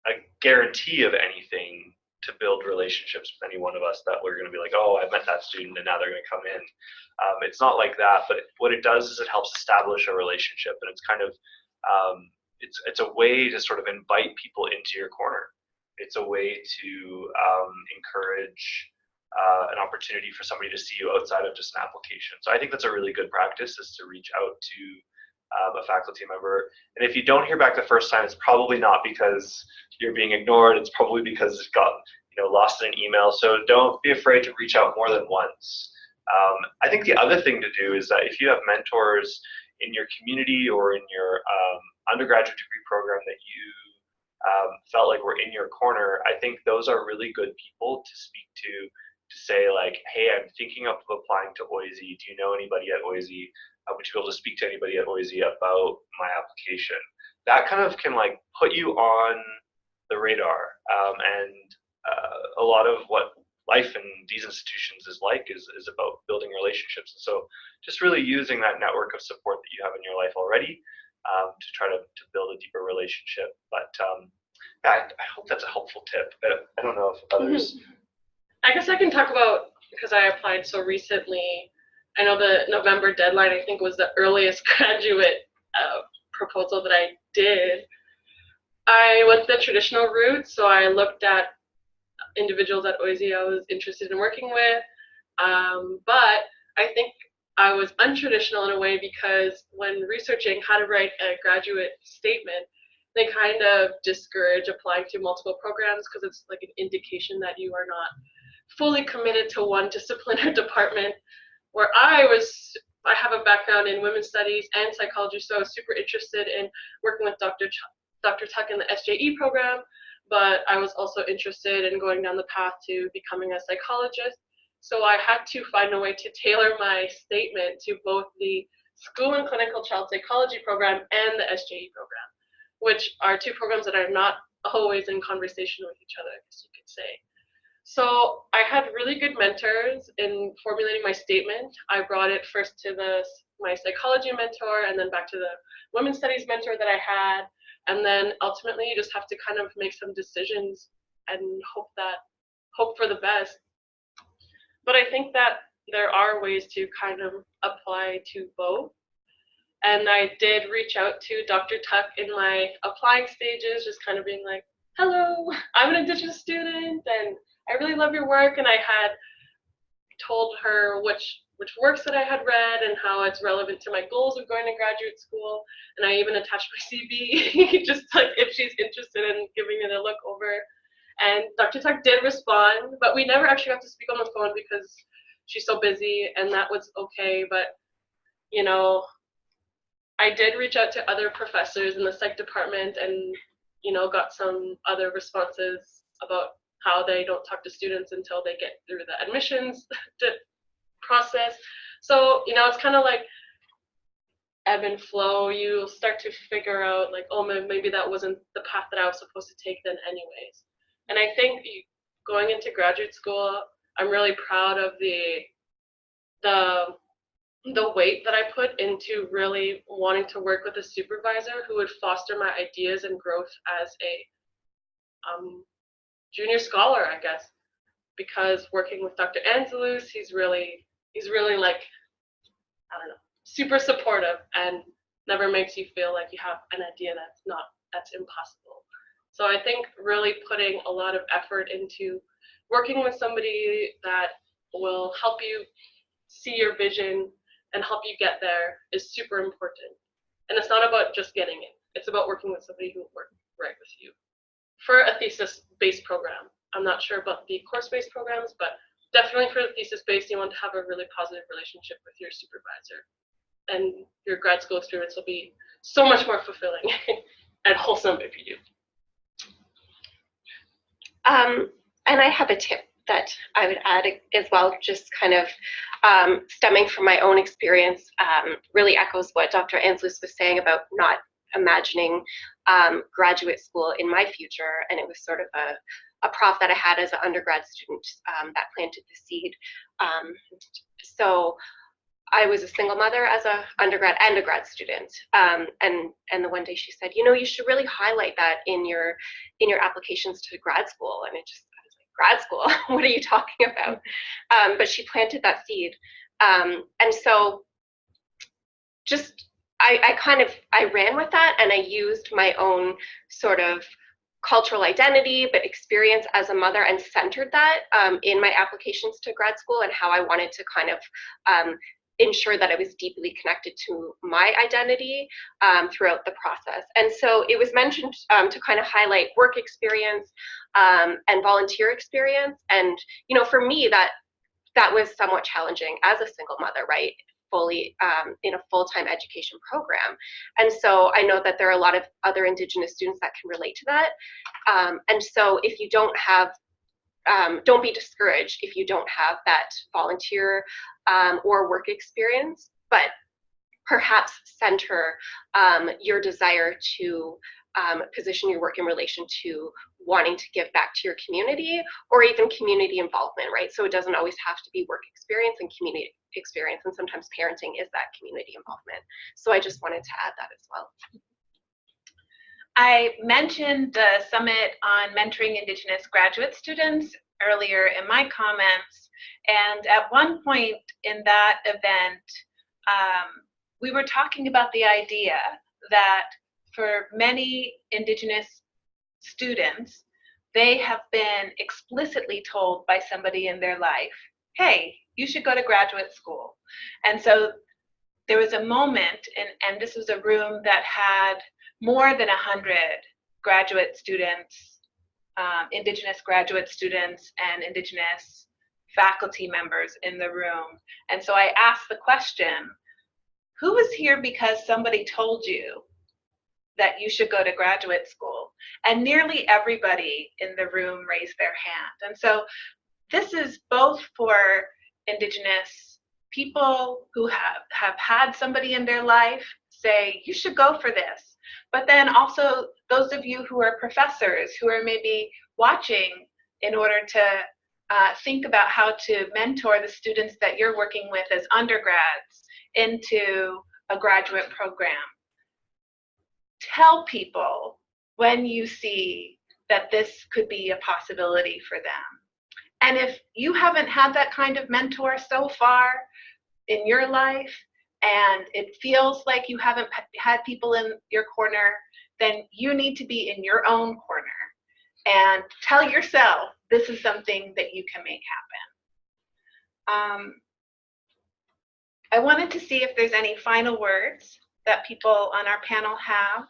a guarantee of anything to to build relationships with any one of us that we're going to be like, oh, I met that student and now they're going to come in. It's not like that, but what it does is it helps establish a relationship, and it's kind of it's a way to sort of invite people into your corner. It's a way to encourage an opportunity for somebody to see you outside of just an application. So I think that's a really good practice, is to reach out to a faculty member. And if you don't hear back the first time, it's probably not because you're being ignored. It's probably because it got lost in an email. So don't be afraid to reach out more than once. I think the other thing to do is that if you have mentors in your community or in your undergraduate degree program that you felt like were in your corner, I think those are really good people to speak to say like, hey, I'm thinking of applying to OISE. Do you know anybody at OISE? Would you be able to speak to anybody at OISE about my application? That kind of can like put you on the radar. And a lot of what life in these institutions is like is about building relationships. So just really using that network of support that you have in your life already to try to build a deeper relationship. But I hope that's a helpful tip. I don't know if others. I guess I can talk about, because I applied so recently, I know the November deadline, I think, was the earliest graduate proposal that I did. I went the traditional route, so I looked at individuals at OISE I was interested in working with, but I think I was untraditional in a way because when researching how to write a graduate statement, they kind of discourage applying to multiple programs because it's like an indication that you are not fully committed to one discipline or department. Where I have a background in women's studies and psychology, so I was super interested in working with Dr. Tuck in the SJE program, but I was also interested in going down the path to becoming a psychologist. So I had to find a way to tailor my statement to both the School and Clinical Child Psychology program and the SJE program, which are two programs that are not always in conversation with each other, I guess you could say. So I had really good mentors in formulating my statement. I brought it first to my psychology mentor, and then back to the women's studies mentor that I had. And then ultimately you just have to kind of make some decisions and hope for the best. But I think that there are ways to kind of apply to both. And I did reach out to Dr. Tuck in my applying stages, just kind of being like, hello, I'm an Indigenous student and I really love your work. And I had told her which works that I had read and how it's relevant to my goals of going to graduate school. And I even attached my CV, just like if she's interested in giving it a look over. And Dr. Tuck did respond, but we never actually got to speak on the phone because she's so busy, and that was okay. But, you know, I did reach out to other professors in the psych department and, you know, got some other responses about how they don't talk to students until they get through the admissions process. So, you know, it's kind of like ebb and flow. You start to figure out like, oh, maybe that wasn't the path that I was supposed to take then anyways. And I think going into graduate school, I'm really proud of the weight that I put into really wanting to work with a supervisor who would foster my ideas and growth as a junior scholar, I guess. Because working with Dr. Anzelus, he's really like, I don't know, super supportive and never makes you feel like you have an idea that's impossible. So I think really putting a lot of effort into working with somebody that will help you see your vision and help you get there is super important. And it's not about just getting in. It's about working with somebody who will work right with you. For a thesis-based program, I'm not sure about the course-based programs, but definitely for the thesis-based, you want to have a really positive relationship with your supervisor. And your grad school experience will be so much more fulfilling and wholesome if you do. And I have a tip that I would add as well, just kind of stemming from my own experience, really echoes what Dr. Anzelus was saying about not imagining graduate school in my future. And it was sort of a prof that I had as an undergrad student that planted the seed. So I was a single mother as an undergrad and a grad student, and the one day she said, you know, you should really highlight that in your applications to grad school. And I was like, grad school. What are you talking about? But she planted that seed. And so just, I ran with that, and I used my own sort of cultural identity, but experience as a mother, and centered that in my applications to grad school, and how I wanted to kind of ensure that I was deeply connected to my identity throughout the process. And so it was mentioned to kind of highlight work experience and volunteer experience. And, you know, for me, that was somewhat challenging as a single mother, right? Fully in a full-time education program. And so I know that there are a lot of other Indigenous students that can relate to that. And so if you don't have, don't be discouraged if you don't have that volunteer or work experience, but perhaps center your desire to position your work in relation to wanting to give back to your community, or even community involvement, right? So it doesn't always have to be work experience and community experience, and sometimes parenting is that community involvement. So I just wanted to add that as well. I mentioned the Summit on Mentoring Indigenous Graduate Students earlier in my comments, and at one point in that event, we were talking about the idea that for many Indigenous students, they have been explicitly told by somebody in their life, hey, you should go to graduate school. And so there was a moment, and this was a room that had more than 100 graduate students, Indigenous graduate students and Indigenous faculty members in the room. And so I asked the question, who is here because somebody told you that you should go to graduate school? And nearly everybody in the room raised their hand. And so this is both for Indigenous people who have had somebody in their life say, you should go for this. But then also those of you who are professors who are maybe watching in order to think about how to mentor the students that you're working with as undergrads into a graduate program. Tell people when you see that this could be a possibility for them. And if you haven't had that kind of mentor so far in your life, and it feels like you haven't had people in your corner, then you need to be in your own corner and tell yourself this is something that you can make happen. I wanted to see if there's any final words that people on our panel have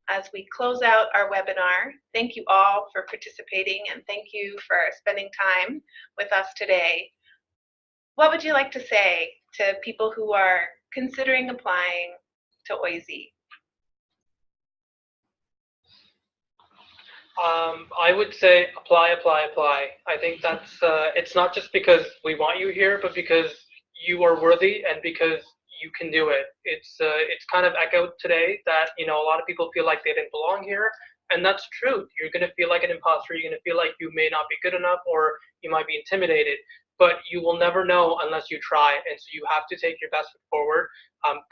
as we close out our webinar. Thank you all for participating, and thank you for spending time with us today. What would you like to say to people who are considering applying to OISE? I would say apply, apply, apply. I think that's, it's not just because we want you here, but because you are worthy and because you can do it. It's kind of echoed today that, you know, a lot of people feel like they didn't belong here, and that's true. You're going to feel like an imposter. You're going to feel like you may not be good enough, or you might be intimidated, but you will never know unless you try. And so you have to take your best foot forward.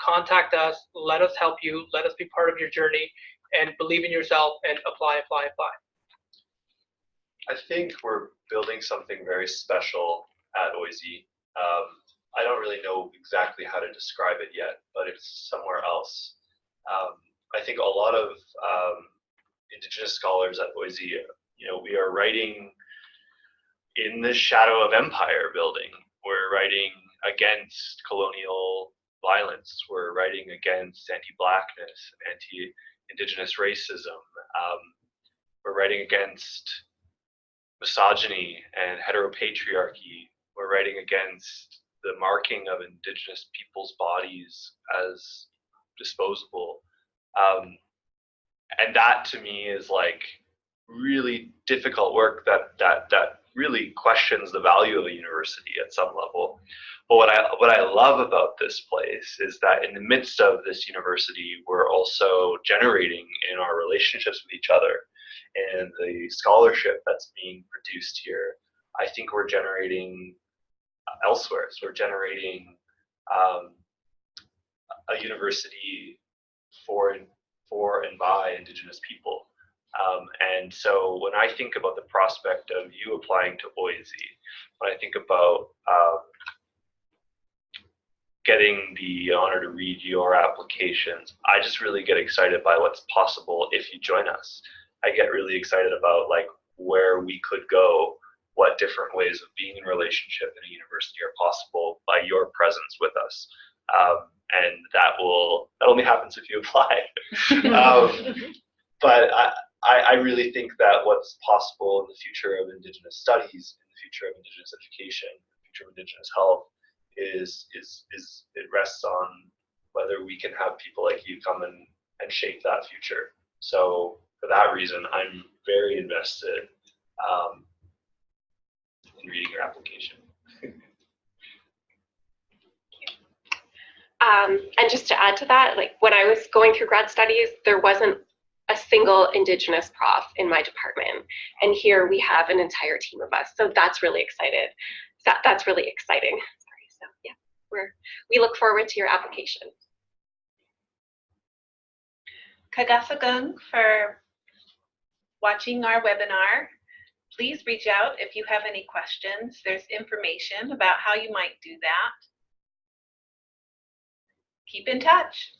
Contact us, let us help you, let us be part of your journey, and believe in yourself and apply, apply, apply. I think we're building something very special at OISE. I don't really know exactly how to describe it yet, but it's somewhere else. I think a lot of Indigenous scholars at OISE, you know, we are writing in the shadow of empire building. We're writing against colonial violence. We're writing against anti-Blackness, anti-Indigenous racism. We're writing against misogyny and heteropatriarchy. We're writing against the marking of Indigenous people's bodies as disposable. And that to me is like really difficult work that really questions the value of a university at some level. But what I love about this place is that in the midst of this university, we're also generating in our relationships with each other and the scholarship that's being produced here. I think we're generating elsewhere. So we're generating a university for and by Indigenous people. And so when I think about the prospect of you applying to OISE, when I think about getting the honor to read your applications, I just really get excited by what's possible if you join us. I get really excited about like where we could go, what different ways of being in relationship in a university are possible by your presence with us. And that only happens if you apply. But I really think that what's possible in the future of Indigenous studies, in the future of Indigenous education, in the future of Indigenous health, is it rests on whether we can have people like you come and shape that future. So for that reason, I'm very invested in reading your application. And just to add to that, like when I was going through grad studies, there wasn't a single Indigenous prof in my department, and here we have an entire team of us. So that's really excited. That's really exciting. Sorry. So yeah, we look forward to your application. Kagasagung for watching our webinar. Please reach out if you have any questions. There's information about how you might do that. Keep in touch.